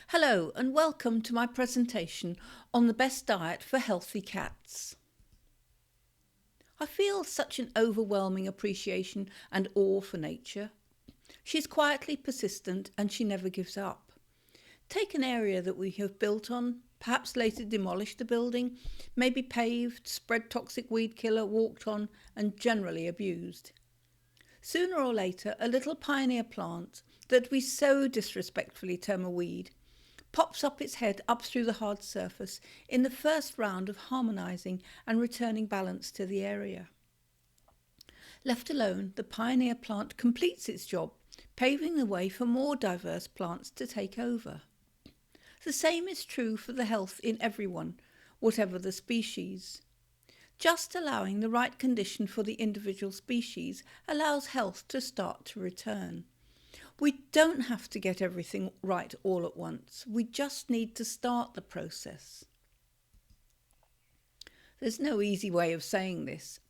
Hello and welcome to my presentation on the best diet for healthy cats. I feel such an overwhelming appreciation and awe for nature. She's quietly persistent and she never gives up. Take an area that we have built on, perhaps later demolished the building, maybe paved, spread toxic weed killer, walked on and generally abused. Sooner or later, a little pioneer plant that we so disrespectfully term a weed pops up its head up through the hard surface in the first round of harmonising and returning balance to the area. Left alone, the pioneer plant completes its job, paving the way for more diverse plants to take over. The same is true for the health in everyone, whatever the species. Just allowing the right condition for the individual species allows health to start to return. We don't have to get everything right all at once. We just need to start the process. There's no easy way of saying this.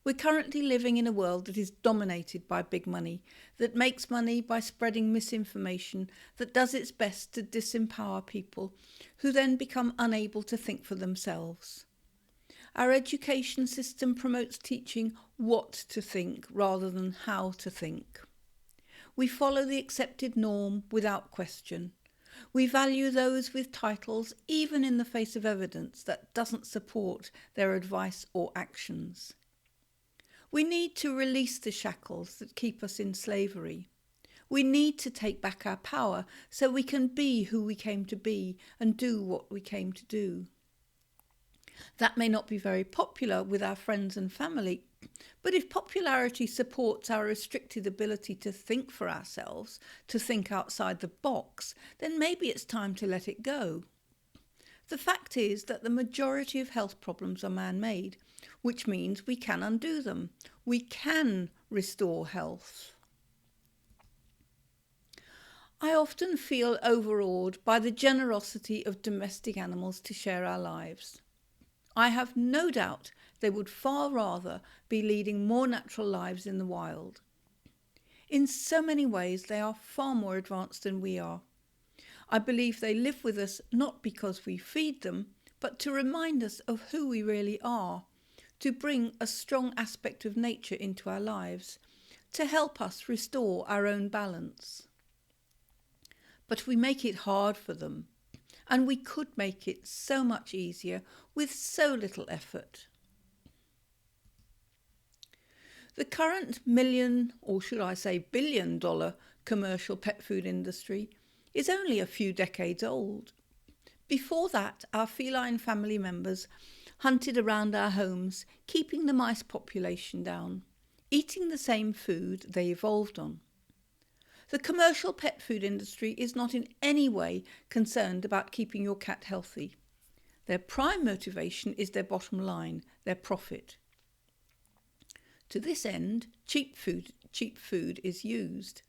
We're currently living in a world that is dominated by big money, that makes money by spreading misinformation, that does its best to disempower people, who then become unable to think for themselves. Our education system promotes teaching what to think rather than how to think. We follow the accepted norm without question. We value those with titles even in the face of evidence that doesn't support their advice or actions. We need to release the shackles that keep us in slavery. We need to take back our power so we can be who we came to be and do what we came to do. That may not be very popular with our friends and family, but if popularity supports our restricted ability to think for ourselves, to think outside the box, then maybe it's time to let it go. The fact is that the majority of health problems are man-made, which means we can undo them. We can restore health. I often feel overawed by the generosity of domestic animals to share our lives. I have no doubt they would far rather be leading more natural lives in the wild. In so many ways, they are far more advanced than we are. I believe they live with us not because we feed them, but to remind us of who we really are, to bring a strong aspect of nature into our lives, to help us restore our own balance. But we make it hard for them. And we could make it so much easier with so little effort. The current million, or should I say billion-dollar commercial pet food industry is only a few decades old. Before that, our feline family members hunted around our homes, keeping the mice population down, eating the same food they evolved on. The commercial pet food industry is not in any way concerned about keeping your cat healthy. Their prime motivation is their bottom line, their profit. To this end, cheap food is used.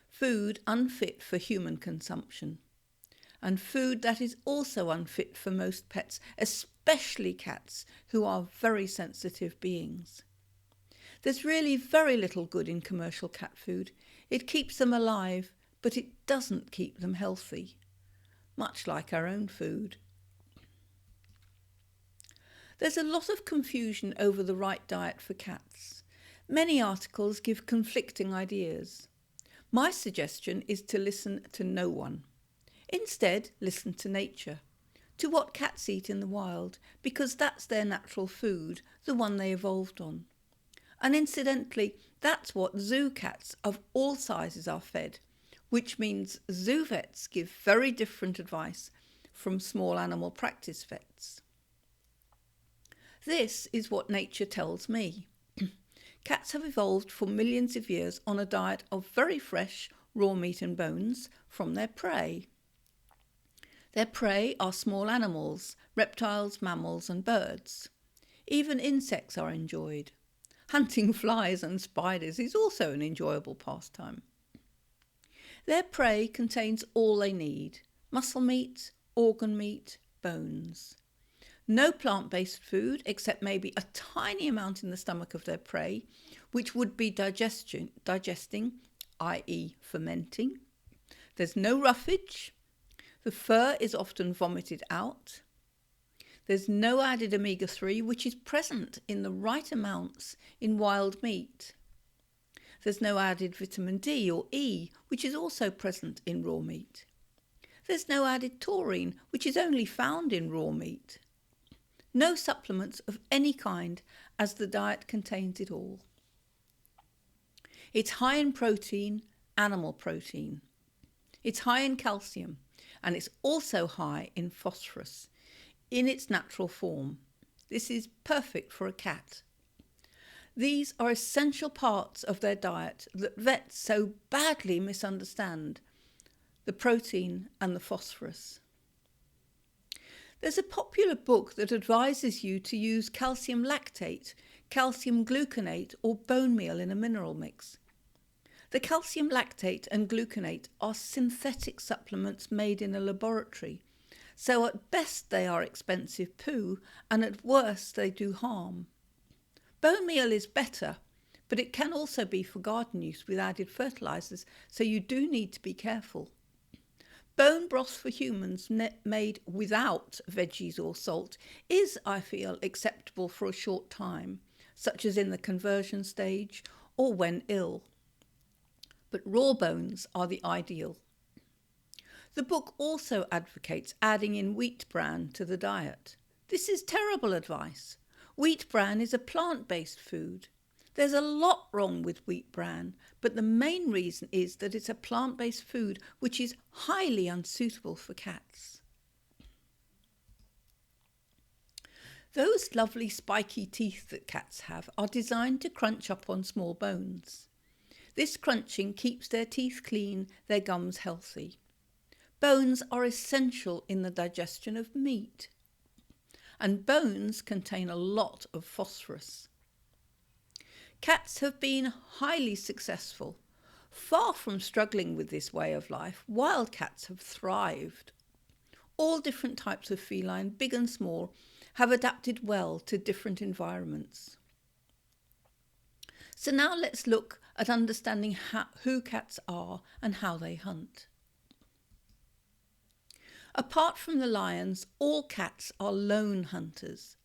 Food unfit for human consumption. And food that is also unfit for most pets, especially cats, who are very sensitive beings. There's really very little good in commercial cat food. It keeps them alive, but it doesn't keep them healthy, much like our own food. There's a lot of confusion over the right diet for cats. Many articles give conflicting ideas. My suggestion is to listen to no one. Instead, listen to nature, to what cats eat in the wild, because that's their natural food, the one they evolved on. And incidentally, that's what zoo cats of all sizes are fed, which means zoo vets give very different advice from small animal practice vets. This is what nature tells me. Cats have evolved for millions of years on a diet of very fresh raw meat and bones from their prey. Their prey are small animals, reptiles, mammals and birds. Even insects are enjoyed. Hunting flies and spiders is also an enjoyable pastime. Their prey contains all they need: muscle meat, organ meat, bones. No plant-based food except maybe a tiny amount in the stomach of their prey, which would be digesting, i.e. fermenting. There's no roughage, The fur is often vomited out. There's no added omega-3, which is present in the right amounts in wild meat. There's no added vitamin D or E, which is also present in raw meat. There's no added taurine, which is only found in raw meat. No supplements of any kind, as the diet contains it all. It's high in protein, animal protein. It's high in calcium, and it's also high in phosphorus in its natural form. This is perfect for a cat. These are essential parts of their diet that vets so badly misunderstand: the protein and the phosphorus. There's a popular book that advises you to use calcium lactate, calcium gluconate, or bone meal in a mineral mix. The calcium lactate and gluconate are synthetic supplements made in a laboratory, so at best they are expensive poo, and at worst they do harm. Bone meal is better, but it can also be for garden use with added fertilisers, so you do need to be careful. Bone broth for humans made without veggies or salt is, I feel, acceptable for a short time, such as in the conversion stage or when ill. But raw bones are the ideal. The book also advocates adding in wheat bran to the diet. This is terrible advice. Wheat bran is a plant-based food. There's a lot wrong with wheat bran, but the main reason is that it's a plant-based food which is highly unsuitable for cats. Those lovely spiky teeth that cats have are designed to crunch up on small bones. This crunching keeps their teeth clean, their gums healthy. Bones are essential in the digestion of meat, and bones contain a lot of phosphorus. Cats have been highly successful. Far from struggling with this way of life, wild cats have thrived. All different types of feline, big and small, have adapted well to different environments. So now let's look at understanding who cats are and how they hunt. Apart from the lions, all cats are lone hunters.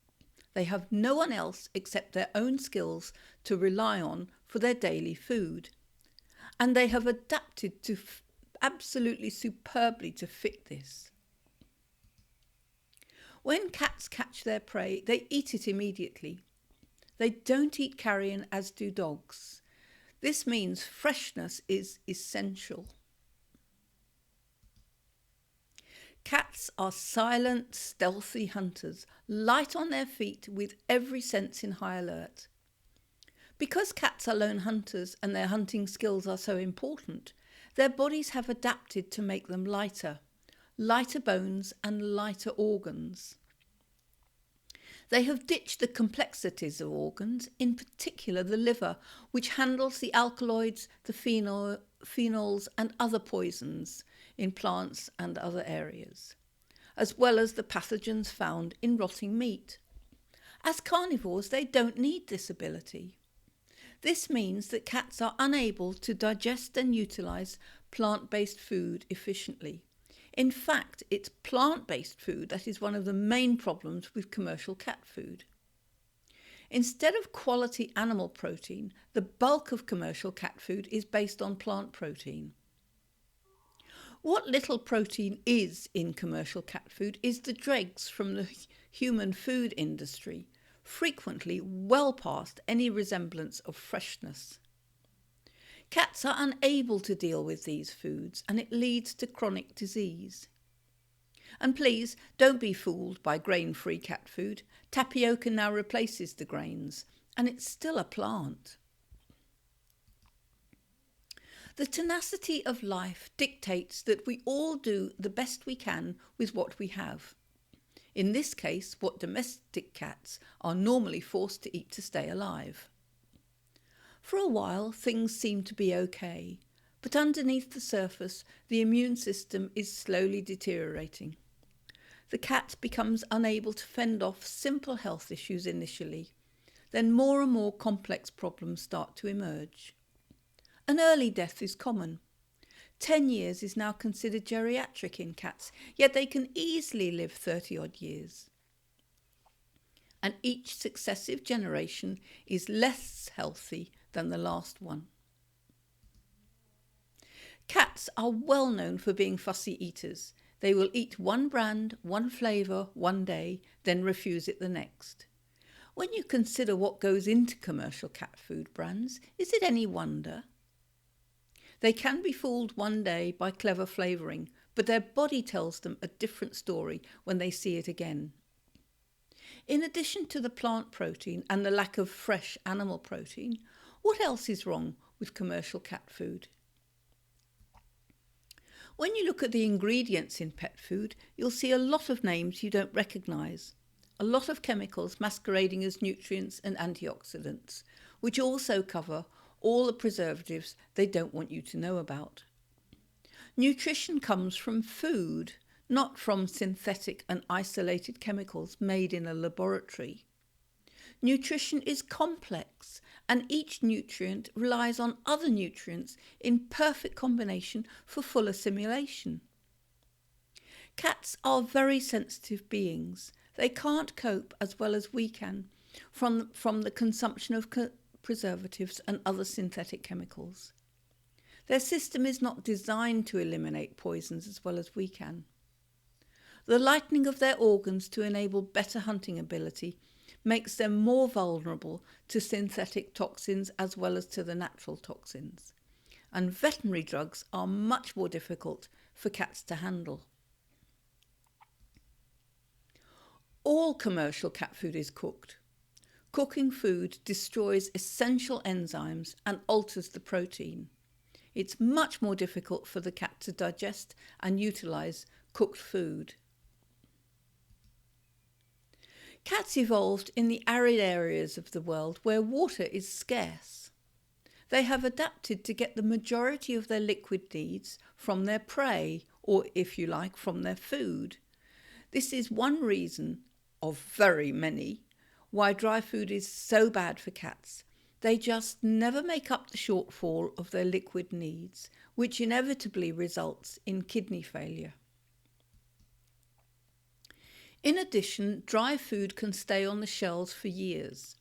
They have no one else except their own skills to rely on for their daily food. And they have adapted to absolutely superbly to fit this. When cats catch their prey, they eat it immediately. They don't eat carrion as do dogs. This means freshness is essential. Cats are silent, stealthy hunters, light on their feet with every sense in high alert. Because cats are lone hunters and their hunting skills are so important, their bodies have adapted to make them lighter bones and lighter organs. They have ditched the complexities of organs, in particular the liver, which handles the alkaloids, the phenols and other poisons in plants and other areas, as well as the pathogens found in rotting meat. As carnivores, they don't need this ability. This means that cats are unable to digest and utilise plant-based food efficiently. In fact, it's plant-based food that is one of the main problems with commercial cat food. Instead of quality animal protein, the bulk of commercial cat food is based on plant protein. What little protein is in commercial cat food is the dregs from the human food industry, frequently well past any resemblance of freshness. Cats are unable to deal with these foods, and it leads to chronic disease. And please don't be fooled by grain-free cat food. Tapioca now replaces the grains, and it's still a plant. The tenacity of life dictates that we all do the best we can with what we have. In this case, what domestic cats are normally forced to eat to stay alive. For a while, things seem to be okay, but underneath the surface, the immune system is slowly deteriorating. The cat becomes unable to fend off simple health issues initially. Then more and more complex problems start to emerge. An early death is common. 10 years is now considered geriatric in cats, yet they can easily live 30 odd years. And each successive generation is less healthy than the last one. Cats are well known for being fussy eaters. They will eat one brand, one flavour, one day, then refuse it the next. When you consider what goes into commercial cat food brands, is it any wonder? They can be fooled one day by clever flavouring, but their body tells them a different story when they see it again. In addition to the plant protein and the lack of fresh animal protein, what else is wrong with commercial cat food? When you look at the ingredients in pet food, you'll see a lot of names you don't recognise. A lot of chemicals masquerading as nutrients and antioxidants, which also cover all the preservatives they don't want you to know about. Nutrition comes from food, not from synthetic and isolated chemicals made in a laboratory. Nutrition is complex, and each nutrient relies on other nutrients in perfect combination for full assimilation. Cats are very sensitive beings. They can't cope as well as we can from the consumption of preservatives and other synthetic chemicals. Their system is not designed to eliminate poisons as well as we can. The lightening of their organs to enable better hunting ability makes them more vulnerable to synthetic toxins as well as to the natural toxins. And veterinary drugs are much more difficult for cats to handle. All commercial cat food is cooked. Cooking food destroys essential enzymes and alters the protein. It's much more difficult for the cat to digest and utilise cooked food. Cats evolved in the arid areas of the world where water is scarce. They have adapted to get the majority of their liquid needs from their prey, or if you like, from their food. This is one reason, of very many, why dry food is so bad for cats. They just never make up the shortfall of their liquid needs, which inevitably results in kidney failure. In addition, dry food can stay on the shelves for years.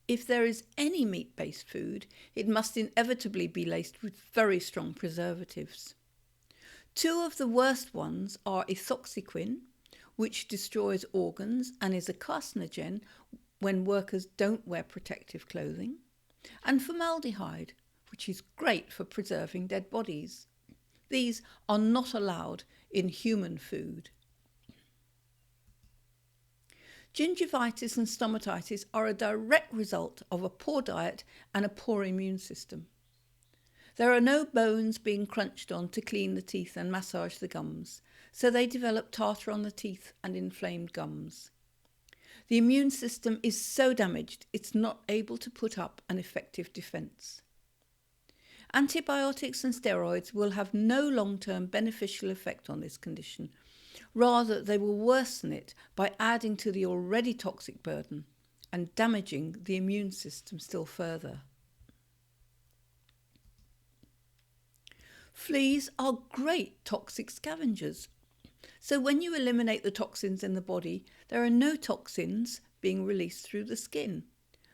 If there is any meat-based food, it must inevitably be laced with very strong preservatives. Two of the worst ones are ethoxyquin, which destroys organs and is a carcinogen when workers don't wear protective clothing, and formaldehyde, which is great for preserving dead bodies. These are not allowed in human food. Gingivitis and stomatitis are a direct result of a poor diet and a poor immune system. There are no bones being crunched on to clean the teeth and massage the gums, so they develop tartar on the teeth and inflamed gums. The immune system is so damaged it's not able to put up an effective defence. Antibiotics and steroids will have no long-term beneficial effect on this condition. Rather, they will worsen it by adding to the already toxic burden and damaging the immune system still further. Fleas are great toxic scavengers. So when you eliminate the toxins in the body, there are no toxins being released through the skin,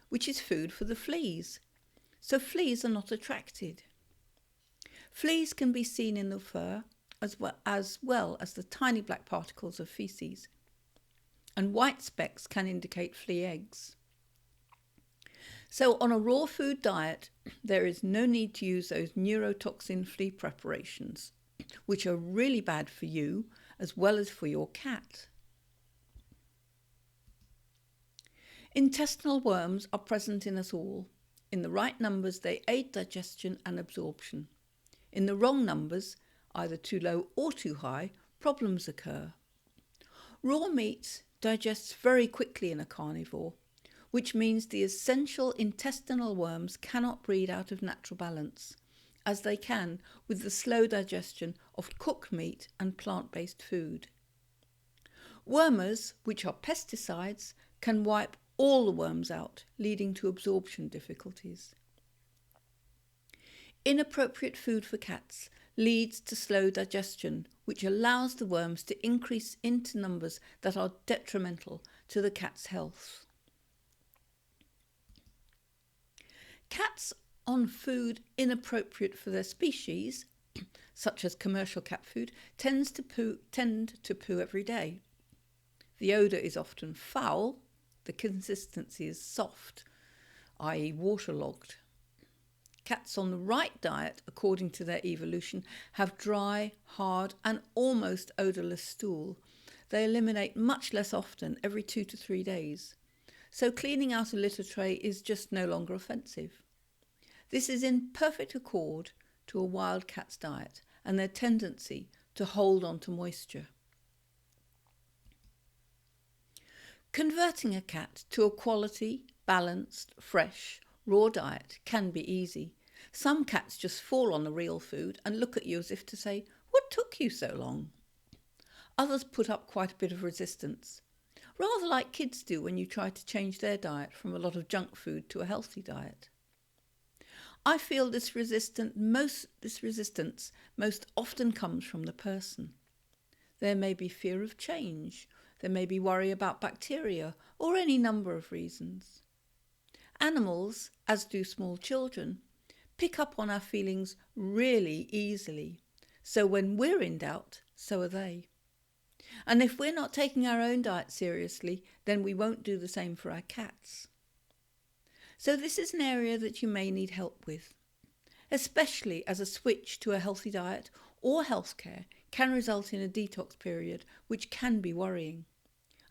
which is food for the fleas. So fleas are not attracted. Fleas can be seen in the fur as well as the tiny black particles of faeces. And white specks can indicate flea eggs. So on a raw food diet, there is no need to use those neurotoxin flea preparations, which are really bad for you as well as for your cat. Intestinal worms are present in us all. In the right numbers, they aid digestion and absorption. In the wrong numbers, either too low or too high, problems occur. Raw meat digests very quickly in a carnivore, which means the essential intestinal worms cannot breed out of natural balance, as they can with the slow digestion of cooked meat and plant-based food. Wormers, which are pesticides, can wipe all the worms out, leading to absorption difficulties. Inappropriate food for cats leads to slow digestion, which allows the worms to increase into numbers that are detrimental to the cat's health. Cats on food inappropriate for their species, such as commercial cat food, tend to poo every day. The odour is often foul, the consistency is soft, i.e. waterlogged. Cats on the right diet, according to their evolution, have dry, hard and almost odourless stool. They eliminate much less often, every 2 to 3 days. So cleaning out a litter tray is just no longer offensive. This is in perfect accord to a wild cat's diet and their tendency to hold on to moisture. Converting a cat to a quality, balanced, fresh, raw diet can be easy. Some cats just fall on the real food and look at you as if to say, "What took you so long?" Others put up quite a bit of resistance, rather like kids do when you try to change their diet from a lot of junk food to a healthy diet. I feel this resistance most often comes from the person. There may be fear of change, there may be worry about bacteria, or any number of reasons. Animals, as do small children, pick up on our feelings really easily. So when we're in doubt, so are they. And if we're not taking our own diet seriously, then we won't do the same for our cats. So this is an area that you may need help with, especially as a switch to a healthy diet or healthcare can result in a detox period, which can be worrying.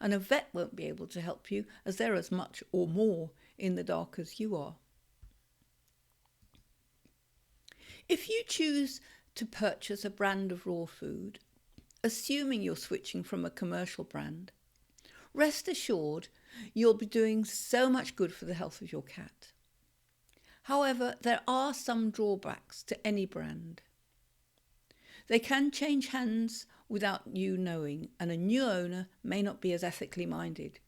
And a vet won't be able to help you as they're as much or more in the dark as you are. If you choose to purchase a brand of raw food, assuming you're switching from a commercial brand, rest assured you'll be doing so much good for the health of your cat. However, there are some drawbacks to any brand. They can change hands without you knowing, and a new owner may not be as ethically minded.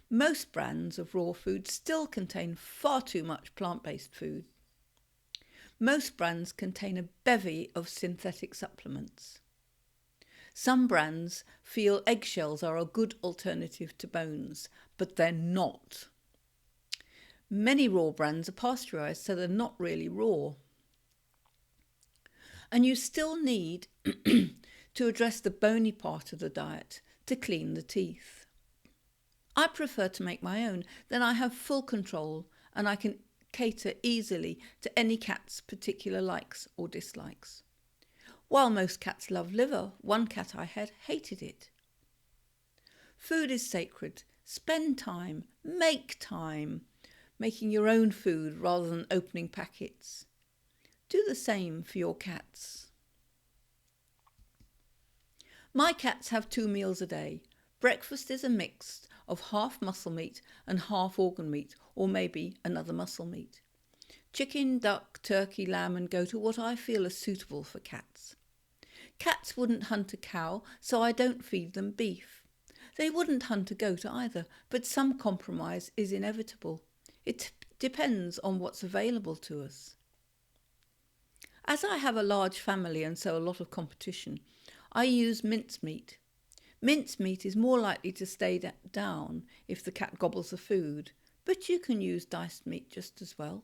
Most brands of raw food still contain far too much plant-based food. Most brands contain a bevy of synthetic supplements. Some brands feel eggshells are a good alternative to bones, but they're not. Many raw brands are pasteurised, so they're not really raw. And you still need to address the bony part of the diet to clean the teeth. I prefer to make my own, then I have full control and I can cater easily to any cat's particular likes or dislikes. While most cats love liver, one cat I had hated it. Food is sacred. Spend time, make time, making your own food rather than opening packets. Do the same for your cats. My cats have 2 meals a day. Breakfast is a mix of half muscle meat and half organ meat, or maybe another muscle meat. Chicken, duck, turkey, lamb and goat are what I feel are suitable for cats. Cats wouldn't hunt a cow, so I don't feed them beef. They wouldn't hunt a goat either, but some compromise is inevitable. It depends on what's available to us. As I have a large family and so a lot of competition, I use mincemeat. Mincemeat is more likely to stay down if the cat gobbles the food, but you can use diced meat just as well.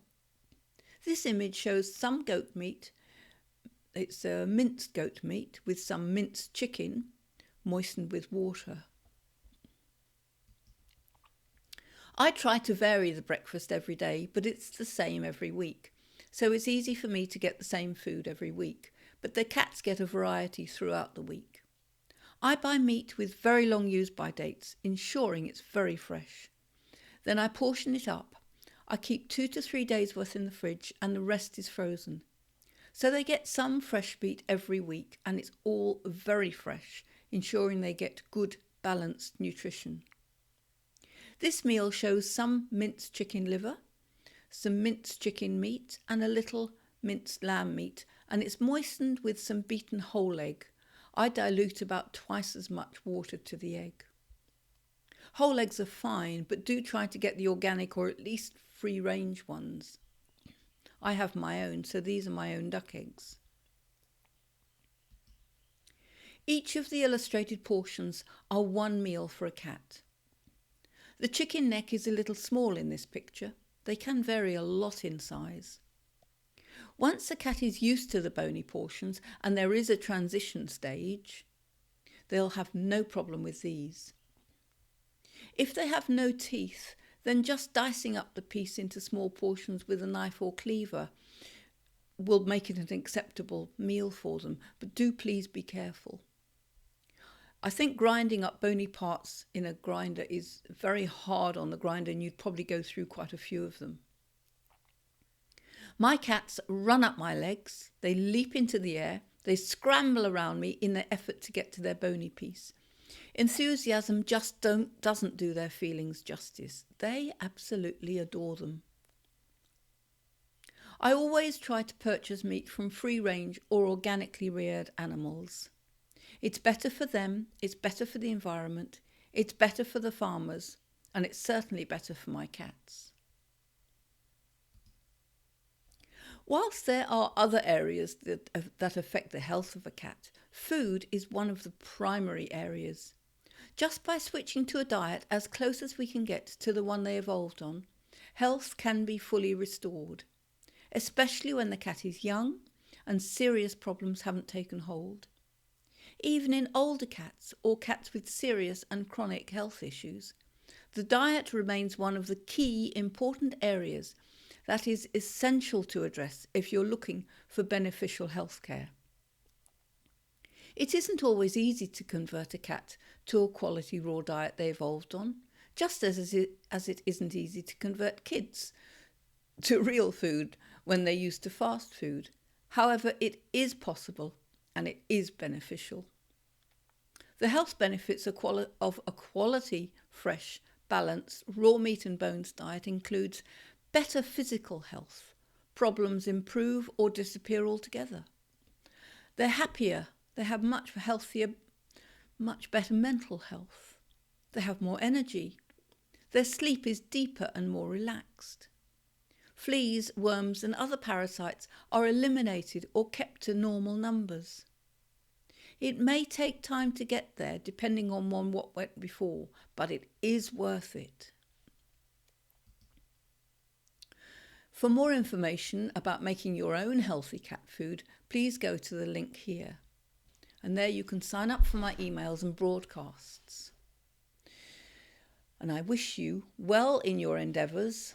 This image shows some goat meat. It's a minced goat meat with some minced chicken moistened with water. I try to vary the breakfast every day, but it's the same every week. So it's easy for me to get the same food every week, but the cats get a variety throughout the week. I buy meat with very long use-by dates, ensuring it's very fresh. Then I portion it up. I keep 2 to 3 days worth in the fridge and the rest is frozen. So they get some fresh meat every week and it's all very fresh, ensuring they get good, balanced nutrition. This meal shows some minced chicken liver, some minced chicken meat and a little minced lamb meat, and it's moistened with some beaten whole egg. I dilute about twice as much water to the egg. Whole eggs are fine, but do try to get the organic or at least free-range ones. I have my own, so these are my own duck eggs. Each of the illustrated portions are one meal for a cat. The chicken neck is a little small in this picture. They can vary a lot in size. Once a cat is used to the bony portions and there is a transition stage, they'll have no problem with these. If they have no teeth, then just dicing up the piece into small portions with a knife or cleaver will make it an acceptable meal for them, but do please be careful. I think grinding up bony parts in a grinder is very hard on the grinder, and you'd probably go through quite a few of them. My cats run up my legs, they leap into the air, they scramble around me in their effort to get to their bony piece. Enthusiasm just doesn't do their feelings justice. They absolutely adore them. I always try to purchase meat from free-range or organically reared animals. It's better for them, it's better for the environment, it's better for the farmers, and it's certainly better for my cats. Whilst there are other areas that affect the health of a cat, food is one of the primary areas. Just by switching to a diet as close as we can get to the one they evolved on, health can be fully restored, especially when the cat is young and serious problems haven't taken hold. Even in older cats or cats with serious and chronic health issues, the diet remains one of the key important areas that is essential to address if you're looking for beneficial health care. It isn't always easy to convert a cat to a quality raw diet they evolved on, just as it isn't easy to convert kids to real food when they're used to fast food. However, it is possible and it is beneficial. The health benefits of a quality, fresh, balanced, raw meat and bones diet includes better physical health. Problems improve or disappear altogether. They're happier. They have much healthier, much better mental health. They have more energy. Their sleep is deeper and more relaxed. Fleas, worms and other parasites are eliminated or kept to normal numbers. It may take time to get there depending on what went before, but it is worth it. For more information about making your own healthy cat food, please go to the link here. And there you can sign up for my emails and broadcasts. And I wish you well in your endeavours.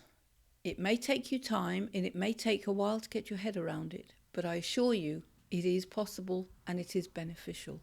It may take you time and it may take a while to get your head around it, but I assure you it is possible and it is beneficial.